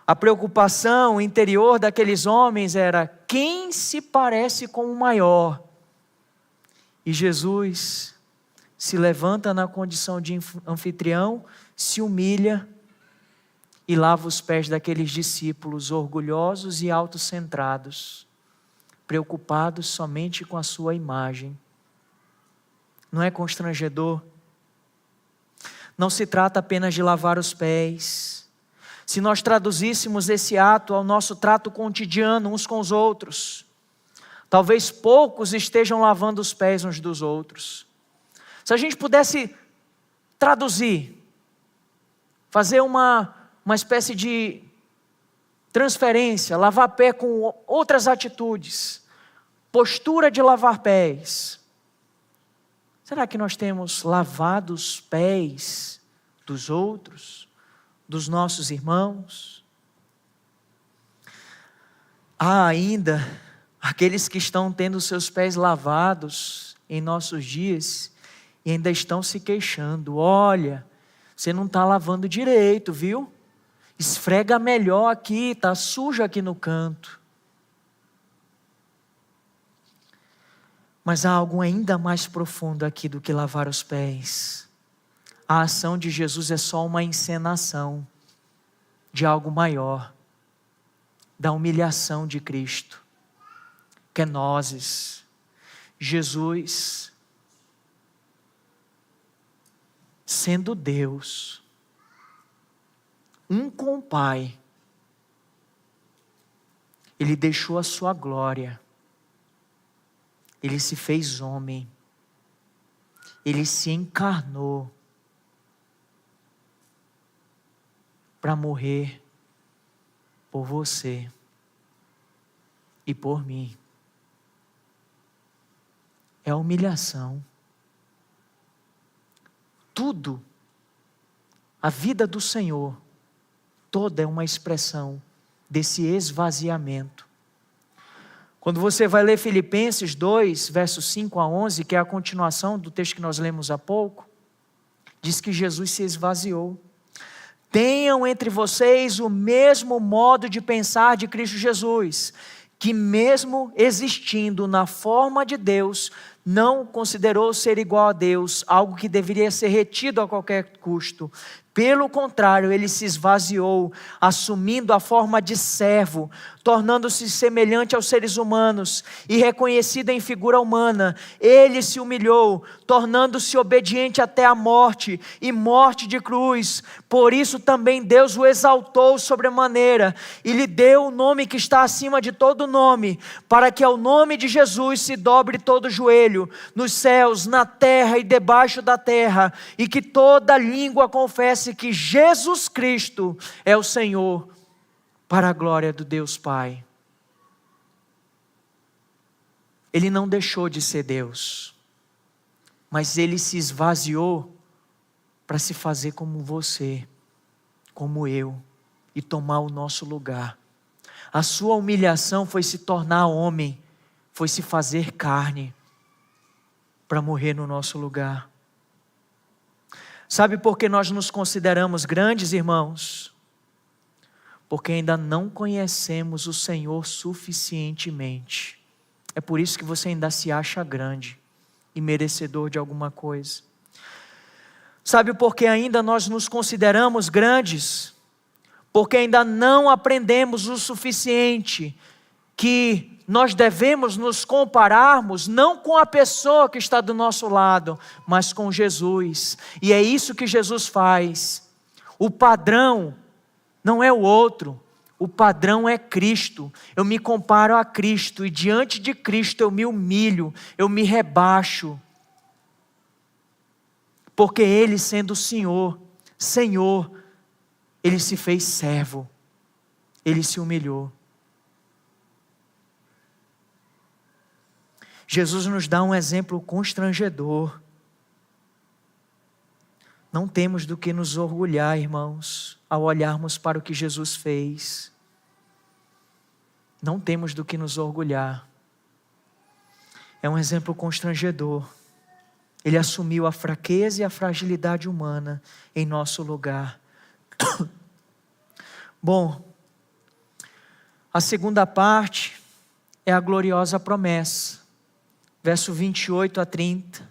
A preocupação interior daqueles homens era: quem se parece com o maior? E Jesus se levanta na condição de anfitrião, se humilha e lava os pés daqueles discípulos orgulhosos e autocentrados, preocupados somente com a sua imagem. Não é constrangedor? Não se trata apenas de lavar os pés. Se nós traduzíssemos esse ato ao nosso trato cotidiano uns com os outros, talvez poucos estejam lavando os pés uns dos outros. Se a gente pudesse traduzir, fazer uma espécie de transferência, lavar pé com outras atitudes, postura de lavar pés. Será que nós temos lavado os pés dos outros, dos nossos irmãos? Há ainda aqueles que estão tendo seus pés lavados em nossos dias e ainda estão se queixando: olha, você não está lavando direito, viu? Esfrega melhor aqui, está sujo aqui no canto. Mas há algo ainda mais profundo aqui do que lavar os pés. A ação de Jesus é só uma encenação de algo maior, da humilhação de Cristo. Kenosis, Jesus, sendo Deus, um com o Pai, Ele deixou a sua glória, Ele se fez homem, Ele se encarnou para morrer por você e por mim. É a humilhação. tudo, a vida do Senhor, toda é uma expressão desse esvaziamento. Quando você vai ler Filipenses 2, versos 5 a 11, que é a continuação do texto que nós lemos há pouco, diz que Jesus se esvaziou. Tenham entre vocês o mesmo modo de pensar de Cristo Jesus, que mesmo existindo na forma de Deus, não considerou ser igual a Deus, algo que deveria ser retido a qualquer custo. Pelo contrário, ele se esvaziou, assumindo a forma de servo, tornando-se semelhante aos seres humanos e reconhecido em figura humana. Ele se humilhou, tornando-se obediente até a morte e morte de cruz. Por isso também Deus o exaltou sobremaneira e lhe deu o nome que está acima de todo nome, para que ao nome de Jesus se dobre todo joelho, nos céus, na terra e debaixo da terra, e que toda língua confesse que Jesus Cristo é o Senhor, para a glória do Deus Pai. Ele não deixou de ser Deus, mas ele se esvaziou para se fazer como você, como eu, e tomar o nosso lugar. A sua humilhação foi se tornar homem, foi se fazer carne, para morrer no nosso lugar. Sabe por que nós nos consideramos grandes, irmãos? Porque ainda não conhecemos o Senhor suficientemente. É por isso que você ainda se acha grande e merecedor de alguma coisa. Sabe por que ainda nós nos consideramos grandes? Porque ainda não aprendemos o suficiente que nós devemos nos compararmos não com a pessoa que está do nosso lado, mas com Jesus. E é isso que Jesus faz. O padrão não é o outro, o padrão é Cristo. Eu me comparo a Cristo e diante de Cristo eu me humilho, eu me rebaixo. Porque Ele, sendo o Senhor, Ele se fez servo, Ele se humilhou. Jesus nos dá um exemplo constrangedor. Não temos do que nos orgulhar, irmãos, ao olharmos para o que Jesus fez. Não temos do que nos orgulhar. É um exemplo constrangedor. Ele assumiu a fraqueza e a fragilidade humana em nosso lugar. Bom, a segunda parte é a gloriosa promessa. Verso 28 a 30.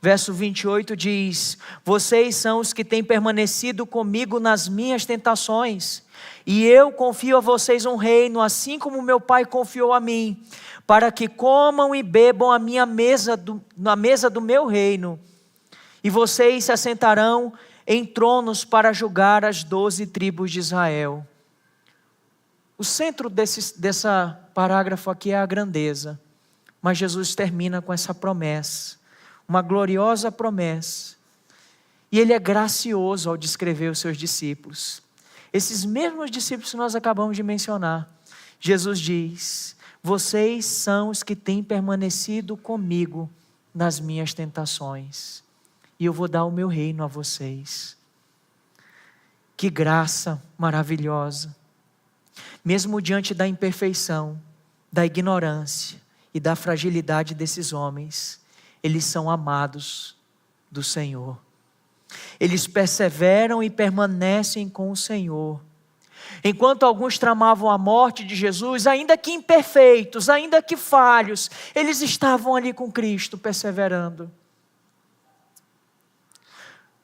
Verso 28 diz: vocês são os que têm permanecido comigo nas minhas tentações, e eu confio a vocês um reino, assim como meu Pai confiou a mim, para que comam e bebam na mesa do meu reino, e vocês se assentarão em tronos para julgar as 12 tribos de Israel. O centro dessa parágrafo aqui é a grandeza. Mas Jesus termina com essa promessa, uma gloriosa promessa. E Ele é gracioso ao descrever os seus discípulos. Esses mesmos discípulos que nós acabamos de mencionar. Jesus diz: vocês são os que têm permanecido comigo nas minhas tentações. E eu vou dar o meu reino a vocês. Que graça maravilhosa. Mesmo diante da imperfeição, da ignorância, e da fragilidade desses homens, eles são amados do Senhor. Eles perseveram e permanecem com o Senhor. Enquanto alguns tramavam a morte de Jesus, ainda que imperfeitos, ainda que falhos, eles estavam ali com Cristo, perseverando.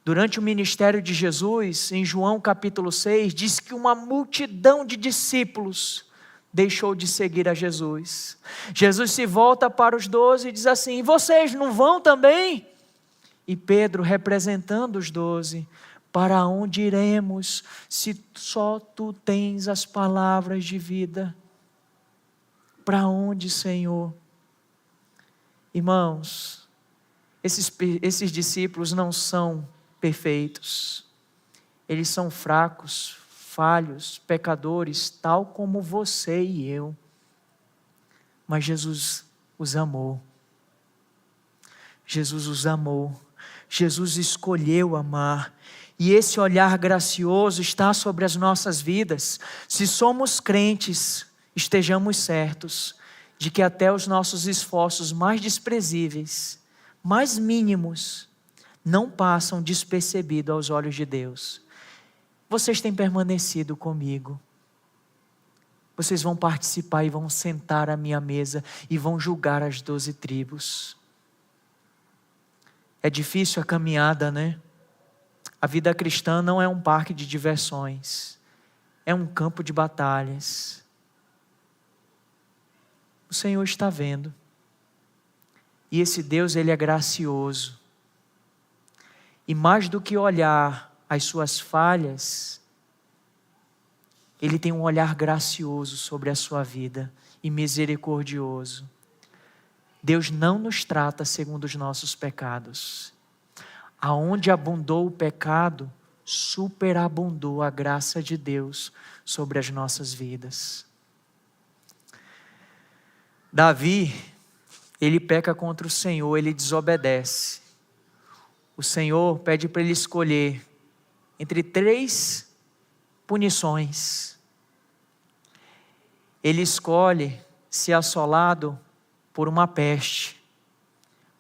Durante o ministério de Jesus, em João capítulo 6, diz que uma multidão de discípulos deixou de seguir a Jesus. Jesus se volta para os 12 e diz assim: vocês não vão também? E Pedro, representando os 12, para onde iremos, se só tu tens as palavras de vida? Para onde, Senhor? Irmãos, esses discípulos não são perfeitos, eles são fracos, falhos, pecadores, tal como você e eu. Mas Jesus os amou. Jesus os amou. Jesus escolheu amar. E esse olhar gracioso está sobre as nossas vidas. Se somos crentes, estejamos certos de que até os nossos esforços mais desprezíveis, mais mínimos, não passam despercebidos aos olhos de Deus. Vocês têm permanecido comigo. Vocês vão participar e vão sentar à minha mesa e vão julgar as 12 tribos. É difícil a caminhada, né? A vida cristã não é um parque de diversões, é um campo de batalhas. O Senhor está vendo. E esse Deus, Ele é gracioso. E mais do que olhar as suas falhas, Ele tem um olhar gracioso sobre a sua vida e misericordioso. Deus não nos trata segundo os nossos pecados. Aonde abundou o pecado, superabundou a graça de Deus sobre as nossas vidas. Davi, ele peca contra o Senhor, ele desobedece. O Senhor pede para ele escolher entre 3 punições. Ele escolhe ser assolado por uma peste,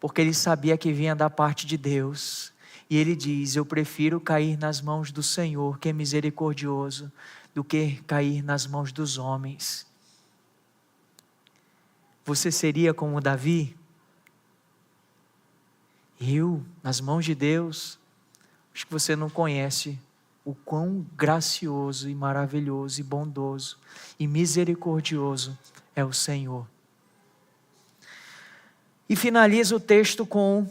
porque ele sabia que vinha da parte de Deus. E ele diz: eu prefiro cair nas mãos do Senhor, que é misericordioso, do que cair nas mãos dos homens. Você seria como Davi? Eu, nas mãos de Deus? Acho que você não conhece o quão gracioso e maravilhoso e bondoso e misericordioso é o Senhor. E finaliza o texto com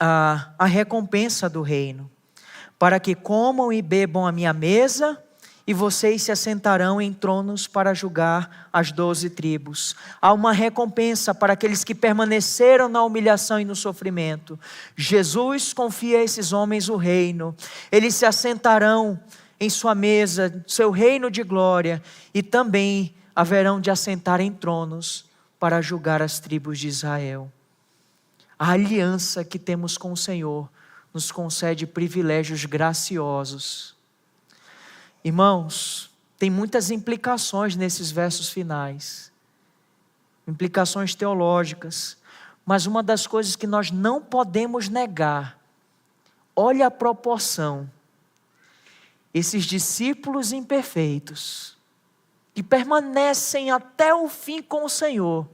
a recompensa do reino. Para que comam e bebam a minha mesa, e vocês se assentarão em tronos para julgar as 12 tribos. Há uma recompensa para aqueles que permaneceram na humilhação e no sofrimento. Jesus confia a esses homens o reino. Eles se assentarão em sua mesa, seu reino de glória, e também haverão de assentar em tronos para julgar as tribos de Israel. A aliança que temos com o Senhor nos concede privilégios graciosos. Irmãos, tem muitas implicações nesses versos finais, implicações teológicas, mas uma das coisas que nós não podemos negar, olha a proporção, esses discípulos imperfeitos, que permanecem até o fim com o Senhor,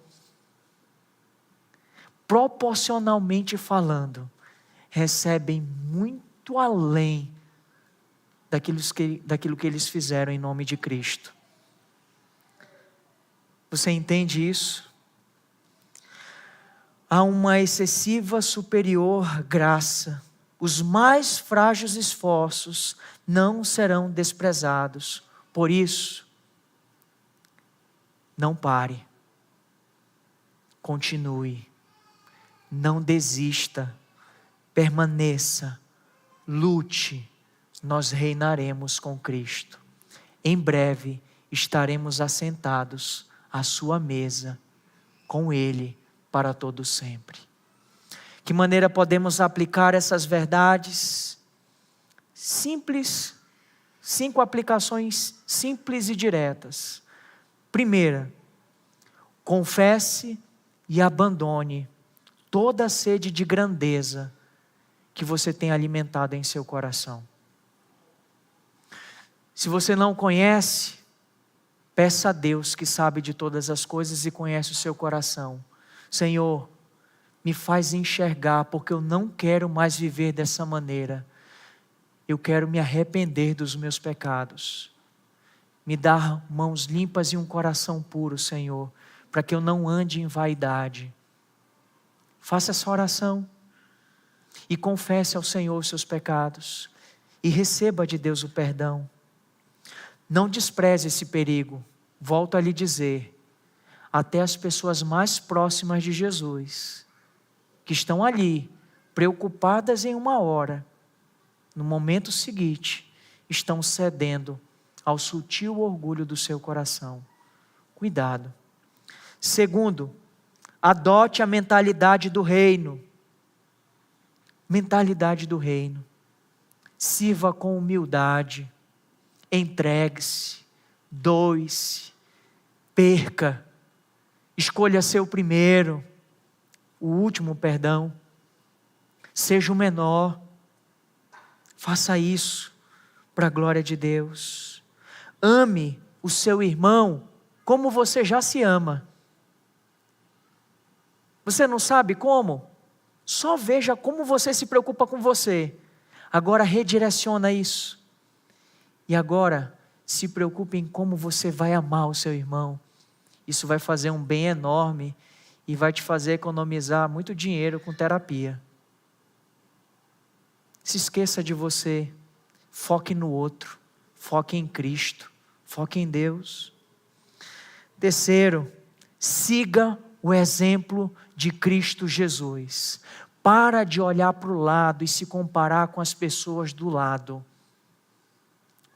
proporcionalmente falando, recebem muito além daquilo que eles fizeram em nome de Cristo. Você entende isso? Há uma excessiva superior graça. Os mais frágeis esforços não serão desprezados. Por isso, não pare. Continue. Não desista. Permaneça. Lute. Nós reinaremos com Cristo. Em breve estaremos assentados à sua mesa com Ele para todo sempre. Que maneira podemos aplicar essas verdades? Simples, 5 aplicações simples e diretas. Primeira, confesse e abandone toda a sede de grandeza que você tem alimentado em seu coração. Se você não conhece, peça a Deus que sabe de todas as coisas e conhece o seu coração. Senhor, me faz enxergar, porque eu não quero mais viver dessa maneira. Eu quero me arrepender dos meus pecados. Me dá mãos limpas e um coração puro, Senhor, para que eu não ande em vaidade. Faça essa oração e confesse ao Senhor os seus pecados e receba de Deus o perdão. Não despreze esse perigo. Volto a lhe dizer, até as pessoas mais próximas de Jesus, que estão ali, preocupadas em uma hora, no momento seguinte, estão cedendo ao sutil orgulho do seu coração. Cuidado. Segundo, adote a mentalidade do reino. mentalidade do reino. Sirva com humildade, entregue-se, doe-se, perca, escolha ser o primeiro, o último, perdão. Seja o menor, faça isso para a glória de Deus. Ame o seu irmão como você já se ama. Você não sabe como? Só veja como você se preocupa com você. Agora redireciona isso. E agora se preocupe em como você vai amar o seu irmão. Isso vai fazer um bem enorme e vai te fazer economizar muito dinheiro com terapia. Se esqueça de você. Foque no outro. Foque em Cristo. Foque em Deus. Terceiro, siga o exemplo de Cristo Jesus. Para de olhar para o lado e se comparar com as pessoas do lado.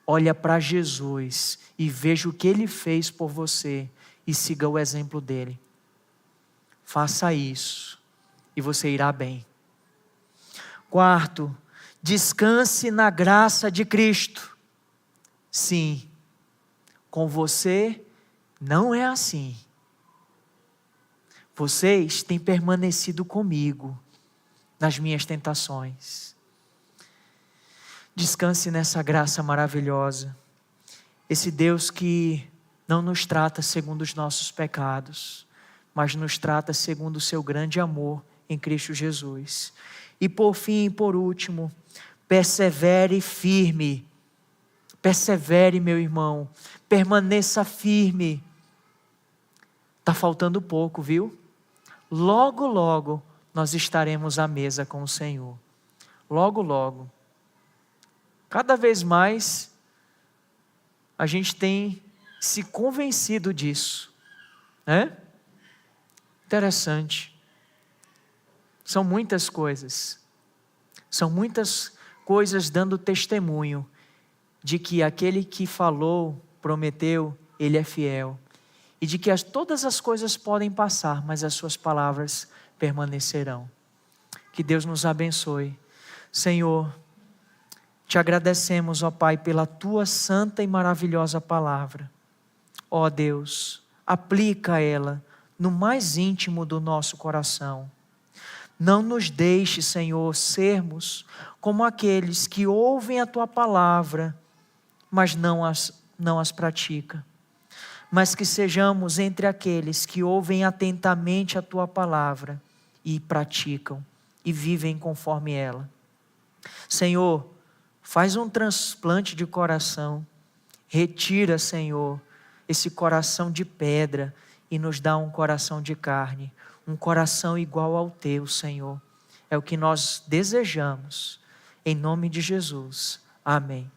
Olha para Jesus e veja o que Ele fez por você e siga o exemplo dele. Faça isso e você irá bem. Quarto, descanse na graça de Cristo. Sim, com você não é assim. Vocês têm permanecido comigo nas minhas tentações. Descanse nessa graça maravilhosa. Esse Deus que não nos trata segundo os nossos pecados, mas nos trata segundo o seu grande amor em Cristo Jesus. E por fim e por último, persevere firme. Persevere, meu irmão. Permaneça firme. Está faltando pouco, viu? Logo, logo, nós estaremos à mesa com o Senhor. Logo, logo. Cada vez mais, a gente tem se convencido disso. Né? Interessante. São muitas coisas. São muitas coisas dando testemunho de que aquele que falou, prometeu, ele é fiel. E de que todas as coisas podem passar, mas as suas palavras permanecerão. Que Deus nos abençoe. Senhor, te agradecemos, ó Pai, pela tua santa e maravilhosa palavra. Ó Deus, aplica ela no mais íntimo do nosso coração. Não nos deixe, Senhor, sermos como aqueles que ouvem a tua palavra, mas não as praticam. Mas que sejamos entre aqueles que ouvem atentamente a tua palavra e praticam e vivem conforme ela. Senhor, faz um transplante de coração. Retira, Senhor, esse coração de pedra e nos dá um coração de carne, um coração igual ao teu, Senhor. É o que nós desejamos. Em nome de Jesus. Amém.